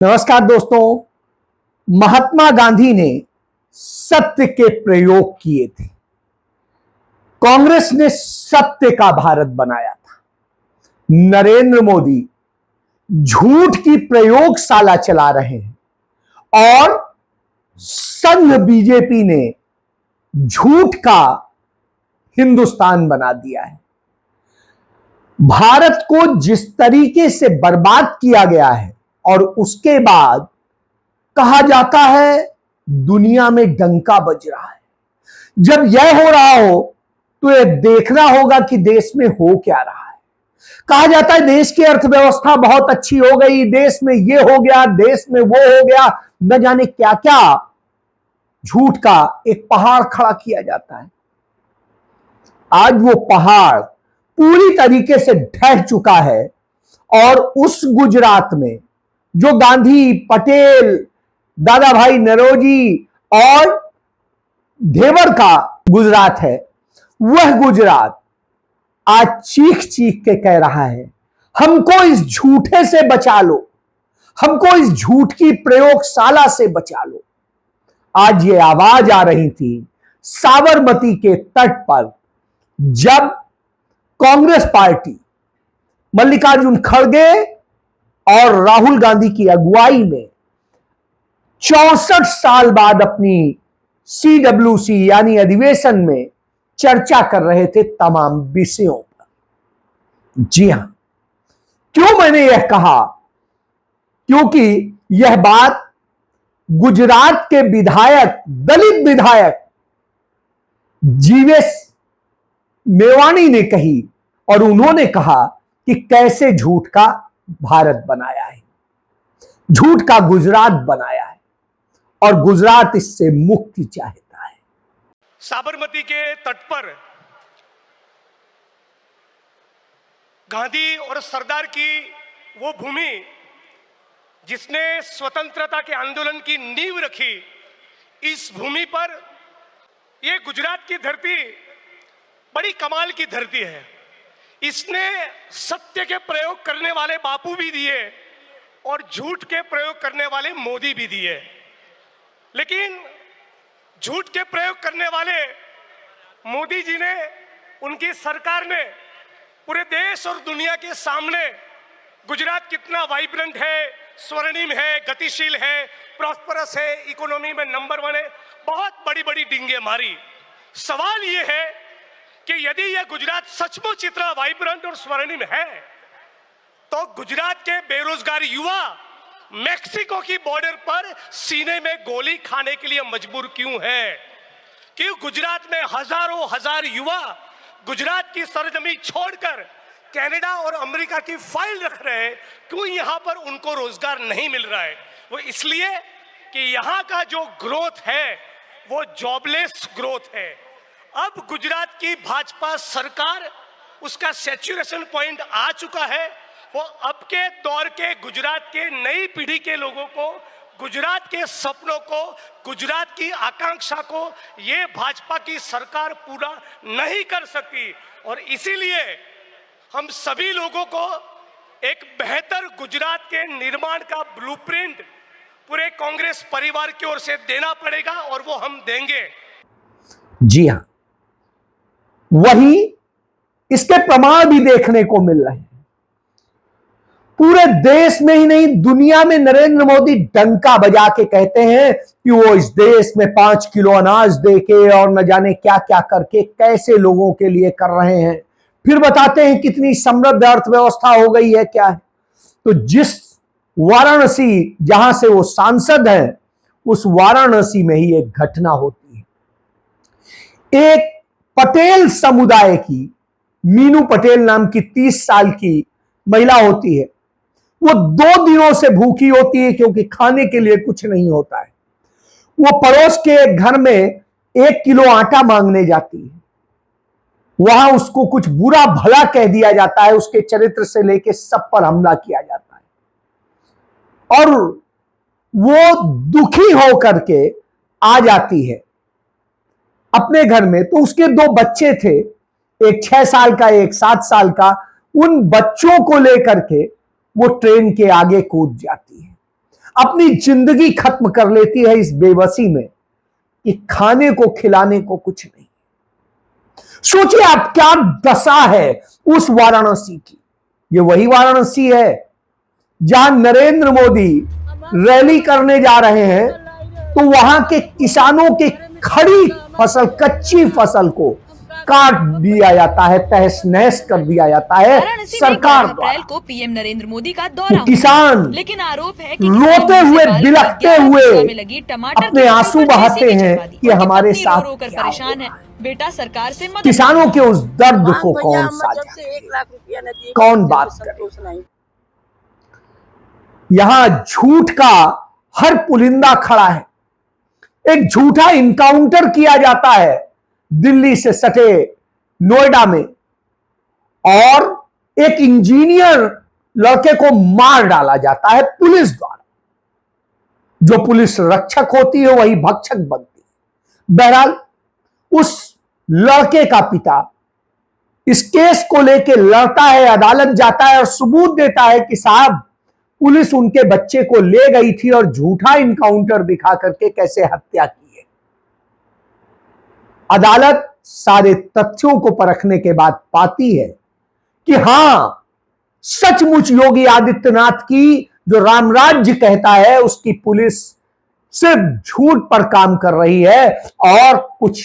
नमस्कार दोस्तों। महात्मा गांधी ने सत्य के प्रयोग किए थे। कांग्रेस ने सत्य का भारत बनाया था। नरेंद्र मोदी झूठ की प्रयोगशाला चला रहे हैं और संघ बीजेपी ने झूठ का हिंदुस्तान बना दिया है। भारत को जिस तरीके से बर्बाद किया गया है और उसके बाद कहा जाता है दुनिया में डंका बज रहा है। जब यह हो रहा हो तो यह देखना होगा कि देश में हो क्या रहा है। कहा जाता है देश की अर्थव्यवस्था बहुत अच्छी हो गई, देश में यह हो गया, देश में वो हो गया, न जाने क्या क्या झूठ का एक पहाड़ खड़ा किया जाता है। आज वो पहाड़ पूरी तरीके से ढह चुका है और उस गुजरात में जो गांधी, पटेल, दादा भाई नौरोजी और धेवर का गुजरात है, वह गुजरात आज चीख चीख के कह रहा है हमको इस झूठे से बचा लो, हमको इस झूठ की प्रयोगशाला से बचा लो। आज ये आवाज आ रही थी साबरमती के तट पर, जब कांग्रेस पार्टी मल्लिकार्जुन खड़गे और राहुल गांधी की अगुवाई में 64 साल बाद अपनी CWC यानी अधिवेशन में चर्चा कर रहे थे तमाम विषयों पर। जी हां, क्यों मैंने यह कहा? क्योंकि यह बात गुजरात के विधायक, दलित विधायक जीवेश मेवाणी ने कही और उन्होंने कहा कि कैसे झूठ का भारत बनाया है, झूठ का गुजरात बनाया है और गुजरात इससे मुक्ति चाहता है। साबरमती के तट पर गांधी और सरदार की वो भूमि जिसने स्वतंत्रता के आंदोलन की नींव रखी, इस भूमि पर ये गुजरात की धरती बड़ी कमाल की धरती है। इसने सत्य के प्रयोग करने वाले बापू भी दिए और झूठ के प्रयोग करने वाले मोदी भी दिए, लेकिन झूठ के प्रयोग करने वाले मोदी जी ने, उनकी सरकार ने पूरे देश और दुनिया के सामने गुजरात कितना वाइब्रेंट है, स्वर्णिम है, गतिशील है, प्रॉस्परस है, इकोनॉमी में नंबर 1 है, बहुत बड़ी बड़ी डींगे मारी। सवाल यह है कि यदि यह गुजरात सचमुच इतना वाइब्रेंट और स्वर्णिम है तो गुजरात के बेरोजगार युवा मेक्सिको की बॉर्डर पर सीने में गोली खाने के लिए मजबूर क्यों है? क्यों गुजरात में हजारों हजार युवा गुजरात की सरजमी छोड़कर कनाडा और अमेरिका की फाइल रख रहे हैं? क्यों यहां पर उनको रोजगार नहीं मिल रहा है? वो इसलिए कि यहां का जो ग्रोथ है वो जॉबलेस ग्रोथ है। अब गुजरात की भाजपा सरकार, उसका सैचुरेशन पॉइंट आ चुका है। वो अब के दौर के गुजरात के नई पीढ़ी के लोगों को, गुजरात के सपनों को, गुजरात की आकांक्षा को ये भाजपा की सरकार पूरा नहीं कर सकी और इसीलिए हम सभी लोगों को एक बेहतर गुजरात के निर्माण का ब्लूप्रिंट पूरे कांग्रेस परिवार की ओर से देना पड़ेगा और वो हम देंगे। जी हां, वही इसके प्रमाण भी देखने को मिल रहे हैं। पूरे देश में ही नहीं, दुनिया में नरेंद्र मोदी डंका बजा के कहते हैं कि वो इस देश में 5 किलो अनाज देके और न जाने क्या क्या करके कैसे लोगों के लिए कर रहे हैं। फिर बताते हैं कितनी समृद्ध अर्थव्यवस्था हो गई है, क्या है। तो जिस वाराणसी, जहां से वो सांसद हैं, उस वाराणसी में ही एक घटना होती है। एक पटेल समुदाय की, मीनू पटेल नाम की 30 साल की महिला होती है। वो 2 दिनों से भूखी होती है क्योंकि खाने के लिए कुछ नहीं होता है। वो पड़ोस के एक घर में 1 किलो आटा मांगने जाती है। वहां उसको कुछ बुरा भला कह दिया जाता है, उसके चरित्र से लेकर सब पर हमला किया जाता है और वो दुखी होकर के आ जाती है अपने घर में। तो उसके 2 बच्चे थे, एक 6 साल का, एक 7 साल का। उन बच्चों को लेकर के वो ट्रेन के आगे कूद जाती है। अपनी जिंदगी खत्म कर लेती है इस बेबसी में कि खाने को खिलाने को कुछ नहीं। सोचिए आप, क्या दशा है उस वाराणसी की। ये वही वाराणसी है जहां नरेंद्र मोदी रैली करने जा रहे हैं, तो वहां के किसानों के खड़ी फसल, कच्ची फसल को काट दिया जाता है, तहस नहस कर दिया जाता है सरकार द्वारा। अप्रैल को पीएम नरेंद्र मोदी का दौरा तो किसान लेकिन आरोप है कि रोते हुए, बिलखते हुए में लगी टमाटर अपने आंसू बहाते हैं कि हमारे साथ रो कर क्या परेशान हो है। रहा है। बेटा सरकार से मदद किसानों के उस दर्द को भैया, कौन हम जब साझा से 1 लाख रुपया न दिए, कौन मुझे बात संतोष नहीं। यहां झूठ का हर पुलिंदा खड़ा है। एक झूठा इनकाउंटर किया जाता है दिल्ली से सटे नोएडा में, और एक इंजीनियर लड़के को मार डाला जाता है पुलिस द्वारा। जो पुलिस रक्षक होती है वही भक्षक बनती है। बहरहाल उस लड़के का पिता इस केस को लेकर लड़ता है, अदालत जाता है और सबूत देता है कि साहब, पुलिस उनके बच्चे को ले गई थी और झूठा इनकाउंटर दिखा करके कैसे हत्या की है। अदालत सारे तथ्यों को परखने के बाद पाती है कि हां, सचमुच योगी आदित्यनाथ की जो रामराज्य कहता है उसकी पुलिस सिर्फ झूठ पर काम कर रही है और कुछ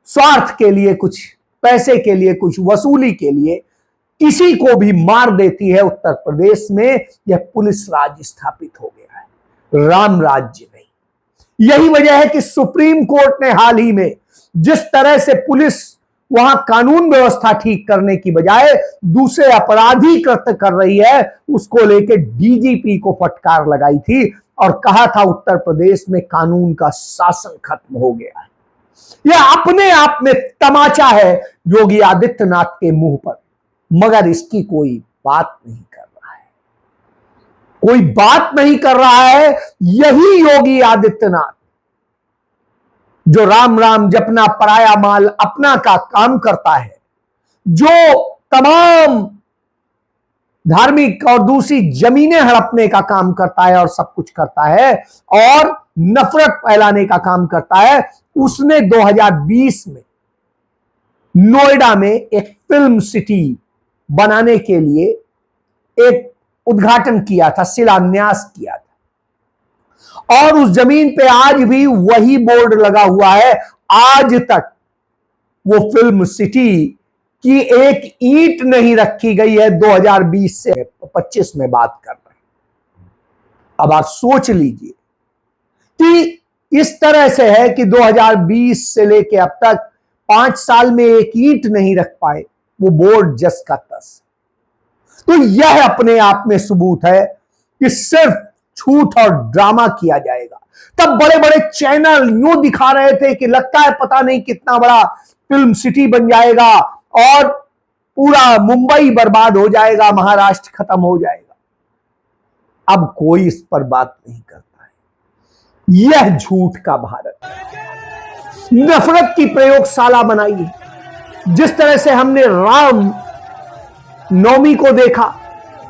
स्वार्थ के लिए, कुछ पैसे के लिए, कुछ वसूली के लिए किसी को भी मार देती है। उत्तर प्रदेश में यह पुलिस राज स्थापित हो गया है, राम राज्य नहीं। यही वजह है कि सुप्रीम कोर्ट ने हाल ही में जिस तरह से पुलिस वहां कानून व्यवस्था ठीक करने की बजाय दूसरे अपराधी कृत्य कर रही है, उसको लेकर डीजीपी को फटकार लगाई थी और कहा था उत्तर प्रदेश में कानून का शासन खत्म हो गया है। यह अपने आप में तमाचा है योगी आदित्यनाथ के मुंह पर, मगर इसकी कोई बात नहीं कर रहा है, कोई बात नहीं कर रहा है। यही योगी आदित्यनाथ जो राम राम जपना, पराया माल अपना का काम करता है, जो तमाम धार्मिक और दूसरी जमीनें हड़पने का काम करता है और सब कुछ करता है और नफरत फैलाने का काम करता है, उसने 2020 में नोएडा में एक फिल्म सिटी बनाने के लिए एक उद्घाटन किया था, शिलान्यास किया था, और उस जमीन पे आज भी वही बोर्ड लगा हुआ है। आज तक वो फिल्म सिटी की एक ईंट नहीं रखी गई है। 2020 से 25 में बात कर रहे हैं। अब आप सोच लीजिए कि इस तरह से है कि 2020 से लेके अब तक 5 साल में एक ईंट नहीं रख पाए, वो बोर्ड जस का तस। तो यह अपने आप में सबूत है कि सिर्फ झूठ और ड्रामा किया जाएगा। तब बड़े बड़े चैनल यूं दिखा रहे थे कि लगता है पता नहीं कितना बड़ा फिल्म सिटी बन जाएगा और पूरा मुंबई बर्बाद हो जाएगा, महाराष्ट्र खत्म हो जाएगा। अब कोई इस पर बात नहीं करता है। यह झूठ का भारत, नफरत की प्रयोगशाला बनाई है। जिस तरह से हमने राम नवमी को देखा,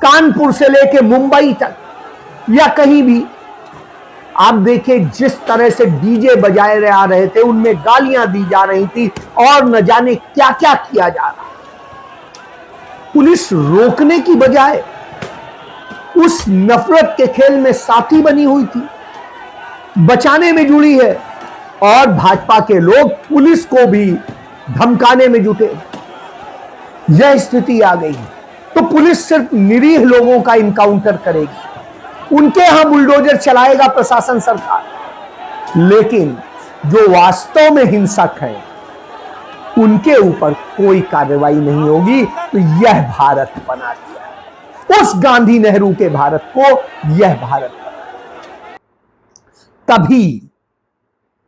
कानपुर से लेकर मुंबई तक या कहीं भी आप देखिए, जिस तरह से डीजे बजाए जा रहे थे, उनमें गालियां दी जा रही थी और न जाने क्या क्या किया जा रहा। पुलिस रोकने की बजाय उस नफरत के खेल में साथी बनी हुई थी, बचाने में जुड़ी है, और भाजपा के लोग पुलिस को भी धमकाने में जुटे। यह स्थिति आ गई है। तो पुलिस सिर्फ निरीह लोगों का इनकाउंटर करेगी, उनके यहां बुलडोजर चलाएगा प्रशासन, सरकार, लेकिन जो वास्तव में हिंसक है उनके ऊपर कोई कार्रवाई नहीं होगी। तो यह भारत बना दिया, उस गांधी नेहरू के भारत को यह भारत बना। तभी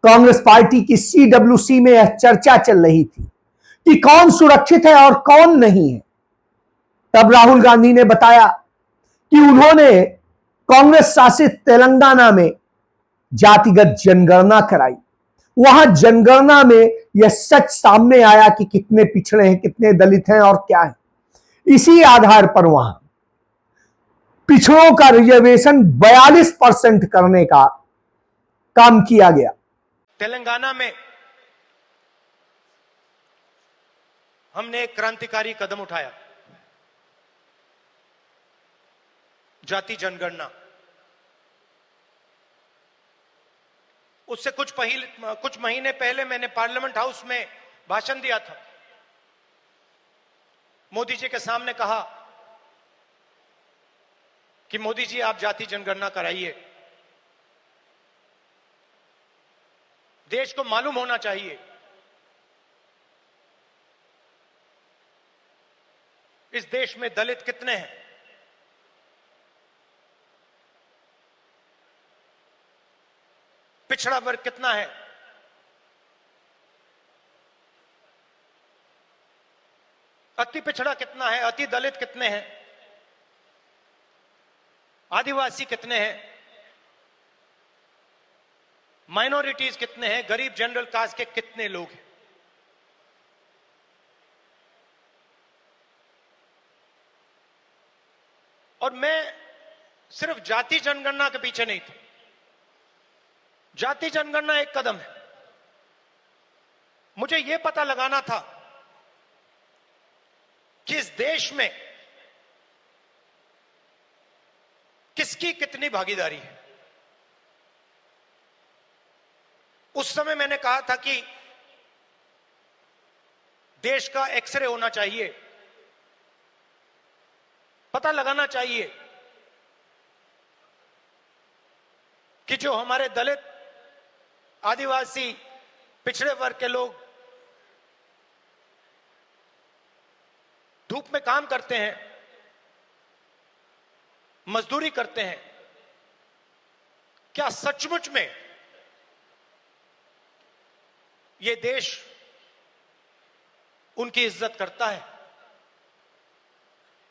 कांग्रेस पार्टी की CWC में यह चर्चा चल रही थी कि कौन सुरक्षित है और कौन नहीं है। तब राहुल गांधी ने बताया कि उन्होंने कांग्रेस शासित तेलंगाना में जातिगत जनगणना कराई। वहां जनगणना में यह सच सामने आया कि कितने पिछड़े हैं, कितने दलित हैं और क्या है। इसी आधार पर वहां पिछड़ों का रिजर्वेशन 42% करने का काम किया गया। तेलंगाना में हमने एक क्रांतिकारी कदम उठाया, जाति जनगणना। उससे कुछ महीने पहले मैंने पार्लियामेंट हाउस में भाषण दिया था। मोदी जी के सामने कहा कि मोदी जी आप जाति जनगणना कराइए, देश को मालूम होना चाहिए इस देश में दलित कितने हैं, पिछड़ा वर्ग कितना है, अति पिछड़ा कितना है, अति दलित कितने हैं, आदिवासी कितने हैं, माइनॉरिटीज कितने हैं, गरीब जनरल कास्ट के कितने लोग हैं। और मैं सिर्फ जाति जनगणना के पीछे नहीं था। जाति जनगणना एक कदम है। मुझे यह पता लगाना था कि इस देश में किसकी कितनी भागीदारी है। उस समय मैंने कहा था कि देश का एक्सरे होना चाहिए, पता लगाना चाहिए कि जो हमारे दलित, आदिवासी, पिछड़े वर्ग के लोग धूप में काम करते हैं, मजदूरी करते हैं, क्या सचमुच में ये देश उनकी इज्जत करता है?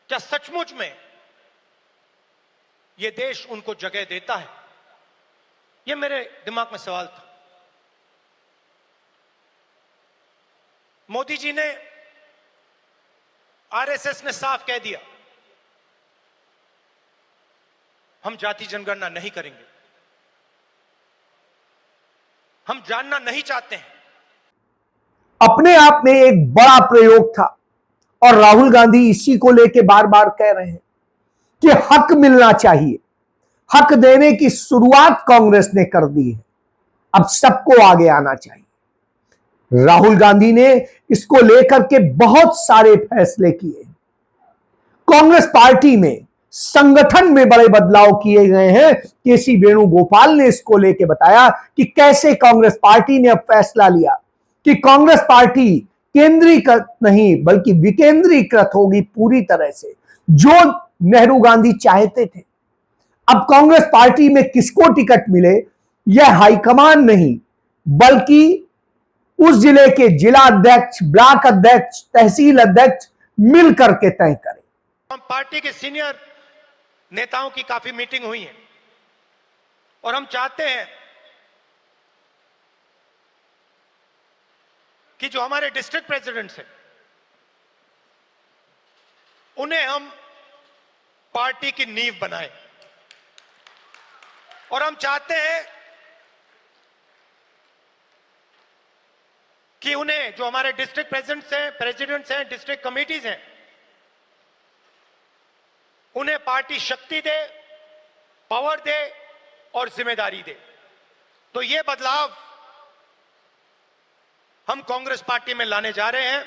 क्या सचमुच में ये देश उनको जगह देता है? ये मेरे दिमाग में सवाल था। मोदी जी ने, आरएसएस ने साफ कह दिया हम जाति जनगणना नहीं करेंगे, हम जानना नहीं चाहते हैं। अपने आप में एक बड़ा प्रयोग था और राहुल गांधी इसी को लेके बार बार कह रहे हैं कि हक मिलना चाहिए। हक देने की शुरुआत कांग्रेस ने कर दी है, अब सबको आगे आना चाहिए। राहुल गांधी ने इसको लेकर के बहुत सारे फैसले किए। कांग्रेस पार्टी में, संगठन में बड़े बदलाव किए गए हैं। केसी वेणुगोपाल ने इसको लेकर बताया कि कैसे कांग्रेस पार्टी ने अब फैसला लिया कि कांग्रेस पार्टी केंद्रीकृत नहीं बल्कि विकेंद्रीकृत होगी पूरी तरह से, जो नेहरू गांधी चाहते थे। अब कांग्रेस पार्टी में किसको टिकट मिले यह हाईकमान नहीं बल्कि उस जिले के जिला अध्यक्ष, ब्लॉक अध्यक्ष, तहसील अध्यक्ष मिलकर के तय करें। हम पार्टी के सीनियर नेताओं की काफी मीटिंग हुई है और हम चाहते हैं कि जो हमारे डिस्ट्रिक्ट प्रेसिडेंट्स हैं उन्हें हम पार्टी की नींव बनाएं। और हम चाहते हैं कि उन्हें, जो हमारे डिस्ट्रिक्ट प्रेसिडेंट्स हैं, डिस्ट्रिक्ट कमिटीज हैं, उन्हें पार्टी शक्ति दे, पावर दे और जिम्मेदारी दे। तो ये बदलाव हम कांग्रेस पार्टी में लाने जा रहे हैं।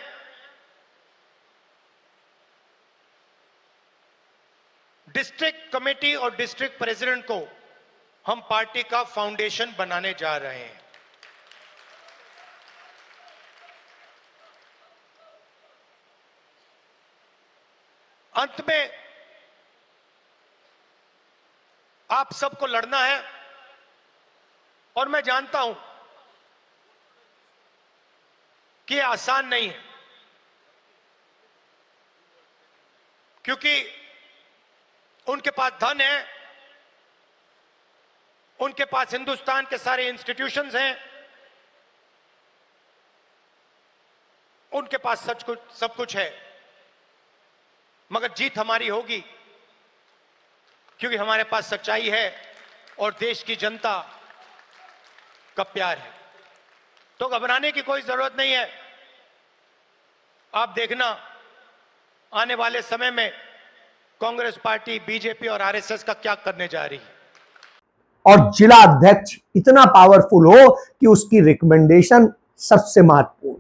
डिस्ट्रिक्ट कमेटी और डिस्ट्रिक्ट प्रेसिडेंट को हम पार्टी का फाउंडेशन बनाने जा रहे हैं। अंत में आप सबको लड़ना है और मैं जानता हूं कि आसान नहीं है, क्योंकि उनके पास धन है, उनके पास हिंदुस्तान के सारे इंस्टीट्यूशंस हैं, उनके पास सब कुछ है, मगर जीत हमारी होगी क्योंकि हमारे पास सच्चाई है और देश की जनता का प्यार है। तो घबराने की कोई जरूरत नहीं है। आप देखना आने वाले समय में कांग्रेस पार्टी, बीजेपी और आरएसएस का क्या करने जा रही है। और जिला अध्यक्ष इतना पावरफुल हो कि उसकी रिकमेंडेशन सबसे महत्वपूर्ण,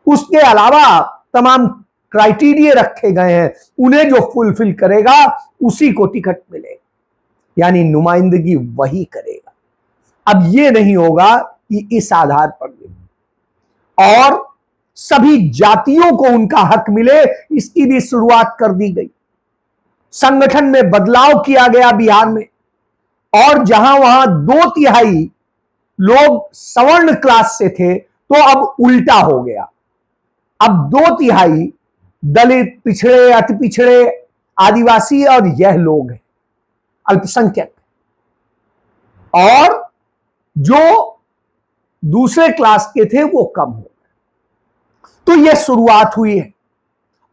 उसके अलावा तमाम क्राइटेरिया रखे गए हैं, उन्हें जो फुलफिल करेगा उसी को टिकट मिलेगा, यानी नुमाइंदगी वही करेगा। अब यह नहीं होगा कि इस आधार पर और सभी जातियों को उनका हक मिले, इसकी भी शुरुआत कर दी गई। संगठन में बदलाव किया गया बिहार में, और जहां वहां 2/3 लोग सवर्ण क्लास से थे, तो अब उल्टा हो गया। अब 2/3 दलित, पिछड़े, अति पिछड़े, आदिवासी और यह लोग हैं, अल्पसंख्यक। और जो दूसरे क्लास के थे वो कम हो गए। तो यह शुरुआत हुई है,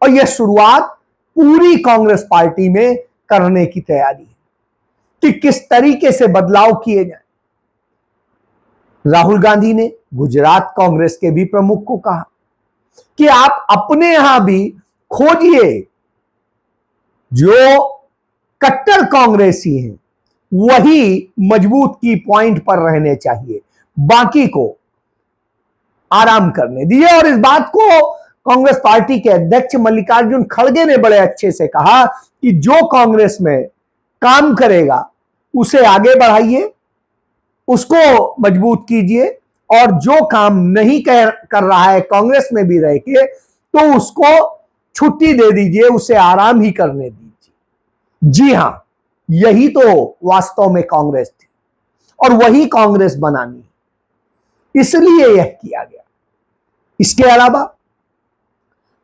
और यह शुरुआत पूरी कांग्रेस पार्टी में करने की तैयारी है कि किस तरीके से बदलाव किए जाए। राहुल गांधी ने गुजरात कांग्रेस के भी प्रमुख को कहा कि आप अपने यहां भी खोजिए जो कट्टर कांग्रेसी हैं, वही मजबूत की पॉइंट पर रहने चाहिए, बाकी को आराम करने दिए। और इस बात को कांग्रेस पार्टी के अध्यक्ष मल्लिकार्जुन खड़गे ने बड़े अच्छे से कहा कि जो कांग्रेस में काम करेगा उसे आगे बढ़ाइए, उसको मजबूत कीजिए, और जो काम नहीं कर रहा है कांग्रेस में भी रह के, तो उसको छुट्टी दे दीजिए, उसे आराम ही करने दीजिए। जी हां, यही तो वास्तव में कांग्रेस थी, और वही कांग्रेस बनानी है, इसलिए यह किया गया। इसके अलावा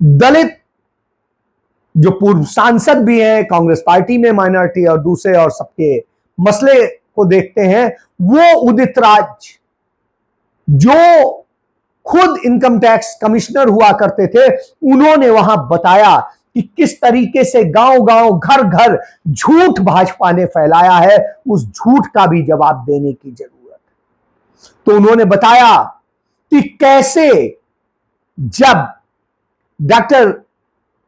दलित जो पूर्व सांसद भी हैं कांग्रेस पार्टी में, माइनॉरिटी और दूसरे और सबके मसले को देखते हैं, वो उदित राज जो खुद इनकम टैक्स कमिश्नर हुआ करते थे, उन्होंने वहां बताया कि किस तरीके से गांव-गांव, घर-घर झूठ भाजपा ने फैलाया है, उस झूठ का भी जवाब देने की जरूरत है। तो उन्होंने बताया कि कैसे जब डॉक्टर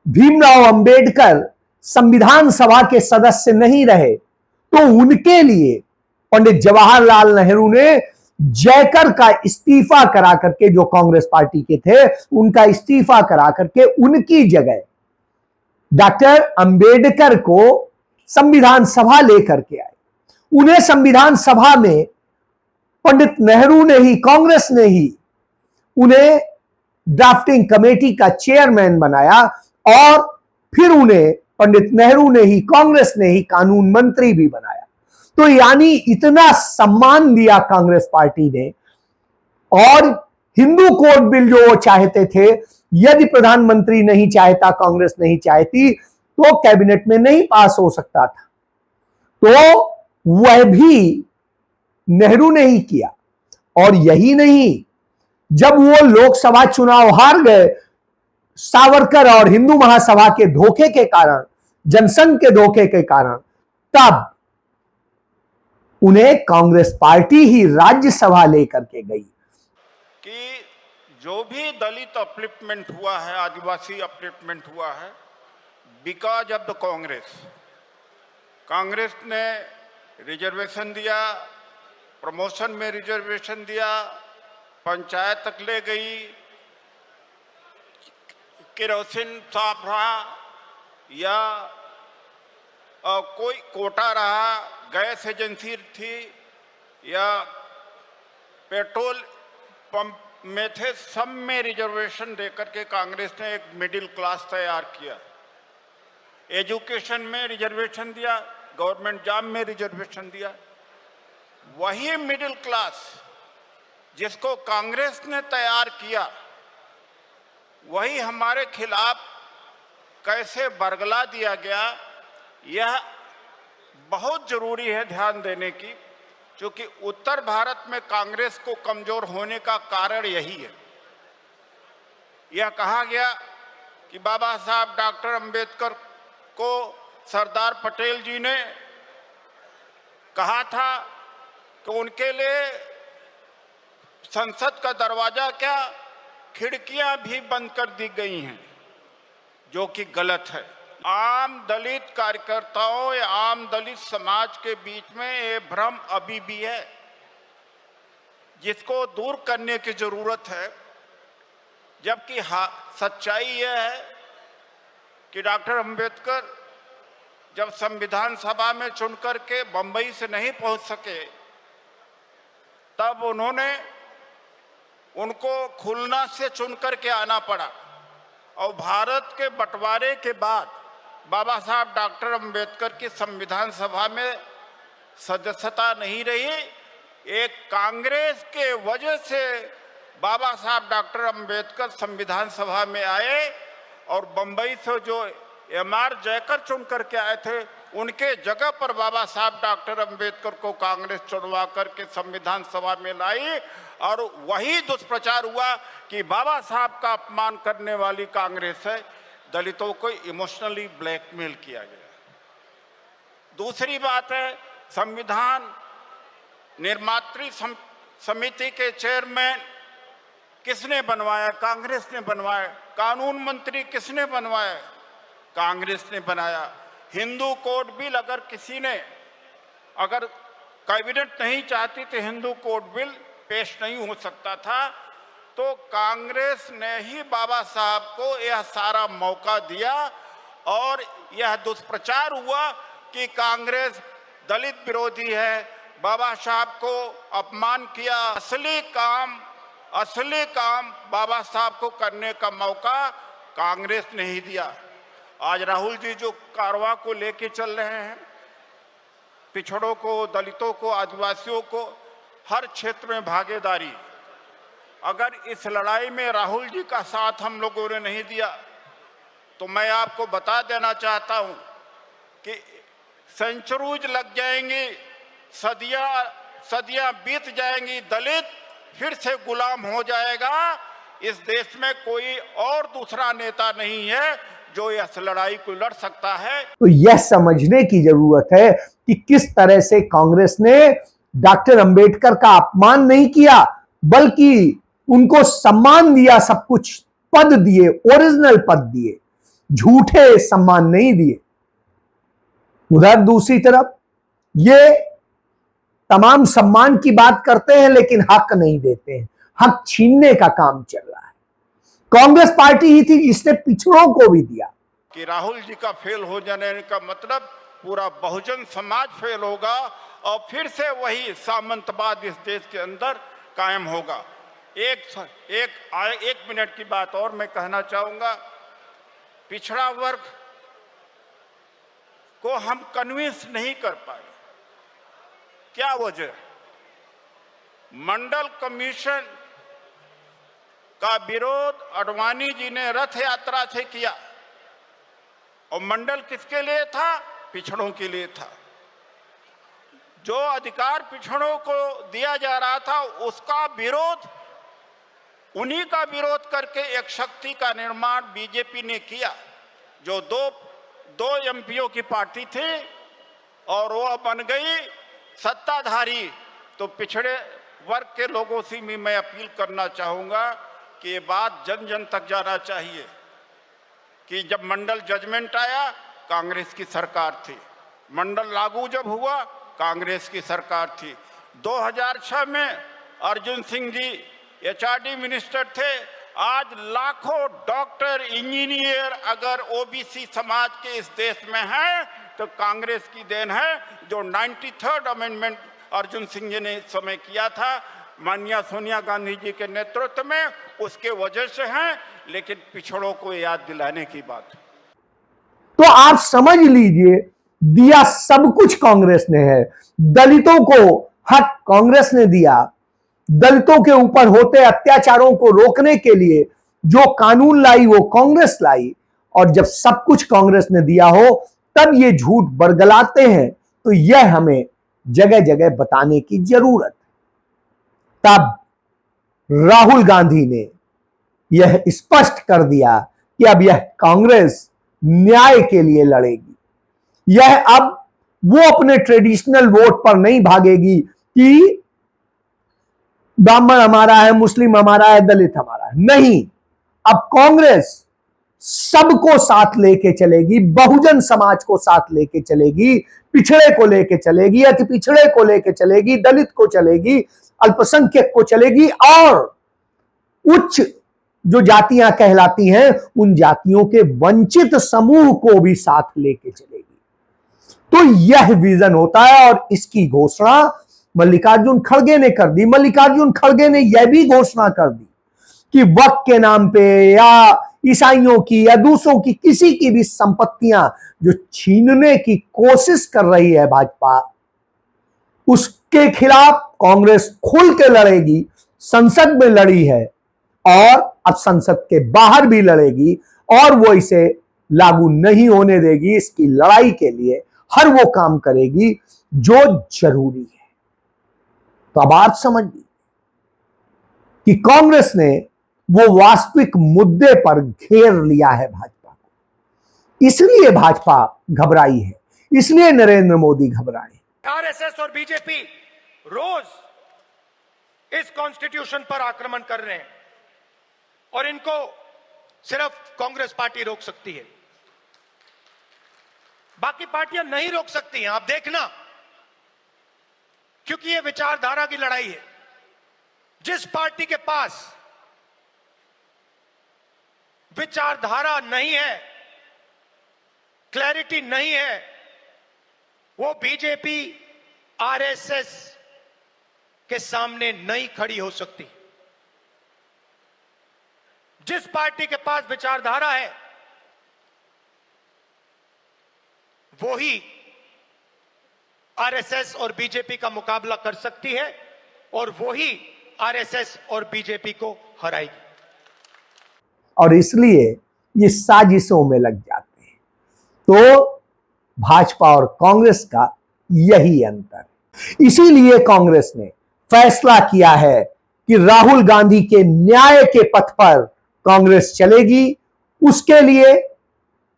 भीमराव अंबेडकर संविधान सभा के सदस्य नहीं रहे, तो उनके लिए पंडित जवाहरलाल नेहरू ने जयकर का इस्तीफा करा करके, जो कांग्रेस पार्टी के थे उनका इस्तीफा करा करके उनकी जगह डॉक्टर अंबेडकर को संविधान सभा लेकर के आए। उन्हें संविधान सभा में पंडित नेहरू ने ही, कांग्रेस ने ही उन्हें ड्राफ्टिंग कमेटी का चेयरमैन बनाया, और फिर उन्हें पंडित नेहरू ने ही, कांग्रेस ने ही कानून मंत्री भी बनाया। तो यानी इतना सम्मान दिया कांग्रेस पार्टी ने। और हिंदू कोड बिल जो वो चाहते थे, यदि प्रधानमंत्री नहीं चाहता, कांग्रेस नहीं चाहती, तो कैबिनेट में नहीं पास हो सकता था, तो वह भी नेहरू ने ही किया। और यही नहीं, जब वो लोकसभा चुनाव हार गए, सावरकर और हिंदू महासभा के धोखे के कारण, जनसंघ के धोखे के कारण, तब उन्हें कांग्रेस पार्टी ही राज्यसभा लेकर के गई। कि जो भी दलित अपलिफ्टमेंट हुआ है, आदिवासी अपलिफ्टमेंट हुआ है, बिकॉज ऑफ द कांग्रेस ने रिजर्वेशन दिया, प्रमोशन में रिजर्वेशन दिया, पंचायत तक ले गई, केरोसिन साफ रहा या कोई कोटा रहा, गैस एजेंसी थी या पेट्रोल पंप में थे, सब में रिजर्वेशन देकर के कांग्रेस ने एक मिडिल क्लास तैयार किया। एजुकेशन में रिजर्वेशन दिया, गवर्नमेंट जॉब में रिजर्वेशन दिया। वही मिडिल क्लास जिसको कांग्रेस ने तैयार किया, वही हमारे खिलाफ कैसे बरगला दिया गया, यह बहुत जरूरी है ध्यान देने की, क्योंकि उत्तर भारत में कांग्रेस को कमजोर होने का कारण यही है। यह कहा गया कि बाबा साहब डॉक्टर अंबेडकर को सरदार पटेल जी ने कहा था कि उनके लिए संसद का दरवाजा क्या, खिड़कियां भी बंद कर दी गई हैं, जो कि गलत है। आम दलित कार्यकर्ताओं या आम दलित समाज के बीच में ये भ्रम अभी भी है, जिसको दूर करने की जरूरत है। जबकि सच्चाई यह है कि डॉक्टर अंबेडकर जब संविधान सभा में चुनकर के बंबई से नहीं पहुंच सके, तब उनको खुलना से चुनकर के आना पड़ा। और भारत के बंटवारे के बाद बाबा साहब डॉक्टर अंबेडकर की संविधान सभा में सदस्यता नहीं रही। एक कांग्रेस के वजह से बाबा साहब डॉक्टर अंबेडकर संविधान सभा में आए और बंबई से जो एमआर जयकर चुन करके आए थे, उनके जगह पर बाबा साहब डॉक्टर अंबेडकर को कांग्रेस चुनवा करके संविधान सभा में लाई। और वही दुष्प्रचार हुआ कि बाबा साहब का अपमान करने वाली कांग्रेस है, दलितों को इमोशनली ब्लैकमेल किया गया। दूसरी बात है, संविधान निर्मात्री समिति के चेयरमैन किसने बनवाया? कांग्रेस ने बनवाया। कानून मंत्री किसने बनवाया? कांग्रेस ने बनाया। हिंदू कोड बिल अगर कैबिनेट नहीं चाहती तो हिंदू कोड बिल पेश नहीं हो सकता था। तो कांग्रेस ने ही बाबा साहब को यह सारा मौका दिया और यह दुष्प्रचार हुआ कि कांग्रेस दलित विरोधी है, बाबा साहब को अपमान किया। असली काम बाबा साहब को करने का मौका कांग्रेस ने ही दिया। आज राहुल जी जो कारवां को लेके चल रहे हैं, पिछड़ों को, दलितों को, आदिवासियों को हर क्षेत्र में भागीदारी, अगर इस लड़ाई में राहुल जी का साथ हम लोगों ने नहीं दिया तो मैं आपको बता देना चाहता हूं कि सेंचुरीज लग जाएंगी, सदियां बीत जाएंगी, दलित फिर से गुलाम हो जाएगा। इस देश में कोई और दूसरा नेता नहीं है जो इस लड़ाई को लड़ सकता है। तो यह समझने की जरूरत है कि किस तरह से कांग्रेस ने डॉक्टर अंबेडकर का अपमान नहीं किया, बल्कि उनको सम्मान दिया, सब कुछ पद दिए, ओरिजिनल पद दिए, झूठे सम्मान नहीं दिए। उधर दूसरी तरफ ये तमाम सम्मान की बात करते हैं लेकिन हक नहीं देते हैं, हक छीनने का काम चल रहा है। कांग्रेस पार्टी ही थी जिसने पिछड़ों को भी दिया। कि राहुल जी का फेल हो जाने का मतलब पूरा बहुजन समाज फेल होगा और फिर से वही सामंतवाद इस देश के अंदर कायम होगा। एक मिनट की बात और मैं कहना चाहूंगा। पिछड़ा वर्ग को हम कन्विंस नहीं कर पाए। क्या वजह? मंडल कमीशन का विरोध आडवाणी जी ने रथ यात्रा से किया और मंडल किसके लिए था? पिछड़ों के लिए था। जो अधिकार पिछड़ों को दिया जा रहा था उसका विरोध, उन्हीं का विरोध करके एक शक्ति का निर्माण बीजेपी ने किया, जो दो एमपीओ की पार्टी थी और वो बन गई सत्ताधारी। तो पिछड़े वर्ग के लोगों से भी मैं अपील करना चाहूंगा कि ये बात जन जन तक जाना चाहिए कि जब मंडल जजमेंट आया कांग्रेस की सरकार थी, मंडल लागू जब हुआ कांग्रेस की सरकार थी। 2006 में अर्जुन सिंह जी एचआरडी मिनिस्टर थे। आज लाखों डॉक्टर, इंजीनियर अगर ओबीसी समाज के इस देश में हैं तो कांग्रेस की देन है, जो 93rd अमेंडमेंट अर्जुन सिंह जी ने इस समय किया था माननीय सोनिया गांधी जी के नेतृत्व में, उसके वजह से हैं। लेकिन पिछड़ों को याद दिलाने की बात। तो आप समझ लीजिए, दिया सब कुछ कांग्रेस ने है। दलितों को हक कांग्रेस ने दिया। दलितों के ऊपर होते अत्याचारों को रोकने के लिए जो कानून लाई वो कांग्रेस लाई। और जब सब कुछ कांग्रेस ने दिया हो तब ये झूठ बरगलाते हैं, तो यह हमें जगह जगह बताने की जरूरत है। तब राहुल गांधी ने यह स्पष्ट कर दिया कि अब यह कांग्रेस न्याय के लिए लड़ेगी। यह अब वो अपने ट्रेडिशनल वोट पर नहीं भागेगी कि ब्राह्मण हमारा है, मुस्लिम हमारा है, दलित हमारा है। नहीं, अब कांग्रेस सबको साथ लेके चलेगी, बहुजन समाज को साथ लेके चलेगी, पिछड़े को लेके चलेगी, अति पिछड़े को लेके चलेगी, दलित को चलेगी, अल्पसंख्यक को चलेगी, और उच्च जो जातियां कहलाती हैं उन जातियों के वंचित समूह को भी साथ लेके चलेगी। तो यह विजन होता है, और इसकी घोषणा मल्लिकार्जुन खड़गे ने कर दी। मल्लिकार्जुन खड़गे ने यह भी घोषणा कर दी कि वक्फ के नाम पे या ईसाइयों की या दूसरों की किसी की भी संपत्तियां जो छीनने की कोशिश कर रही है भाजपा, उसके खिलाफ कांग्रेस खुल के लड़ेगी। संसद में लड़ी है और अब संसद के बाहर भी लड़ेगी, और वो इसे लागू नहीं होने देगी। इसकी लड़ाई के लिए हर वो काम करेगी जो जरूरी है। तो अब आप समझिए कि कांग्रेस ने वो वास्तविक मुद्दे पर घेर लिया है भाजपा को। इसलिए भाजपा घबराई है, इसलिए नरेंद्र मोदी घबराए। आरएसएस और बीजेपी रोज इस कॉन्स्टिट्यूशन पर आक्रमण कर रहे हैं, और इनको सिर्फ कांग्रेस पार्टी रोक सकती है, बाकी पार्टियां नहीं रोक सकती हैं। आप देखना, क्योंकि ये विचारधारा की लड़ाई है। जिस पार्टी के पास विचारधारा नहीं है, क्लैरिटी नहीं है, वो बीजेपी आरएसएस के सामने नहीं खड़ी हो सकती। जिस पार्टी के पास विचारधारा है वो ही आरएसएस और बीजेपी का मुकाबला कर सकती है, और वो ही आरएसएस और बीजेपी को हराएगी। और इसलिए ये साजिशों में लग जाते हैं। तो भाजपा और कांग्रेस का यही अंतर है। इसीलिए कांग्रेस ने फैसला किया है कि राहुल गांधी के न्याय के पथ पर कांग्रेस चलेगी। उसके लिए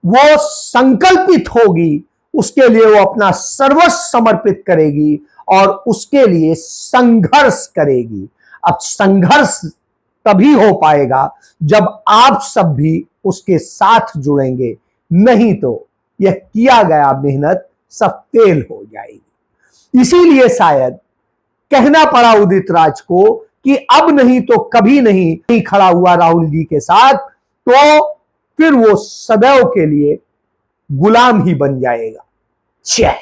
वो संकल्पित होगी, उसके लिए वो अपना सर्वस्व समर्पित करेगी और उसके लिए संघर्ष करेगी। अब संघर्ष तभी हो पाएगा जब आप सब भी उसके साथ जुड़ेंगे, नहीं तो यह किया गया मेहनत सब फेल हो जाएगी। इसीलिए शायद कहना पड़ा उदित राज को कि अब नहीं तो कभी नहीं खड़ा हुआ राहुल जी के साथ, तो फिर वो सदैव के लिए गुलाम ही बन जाएगा। जय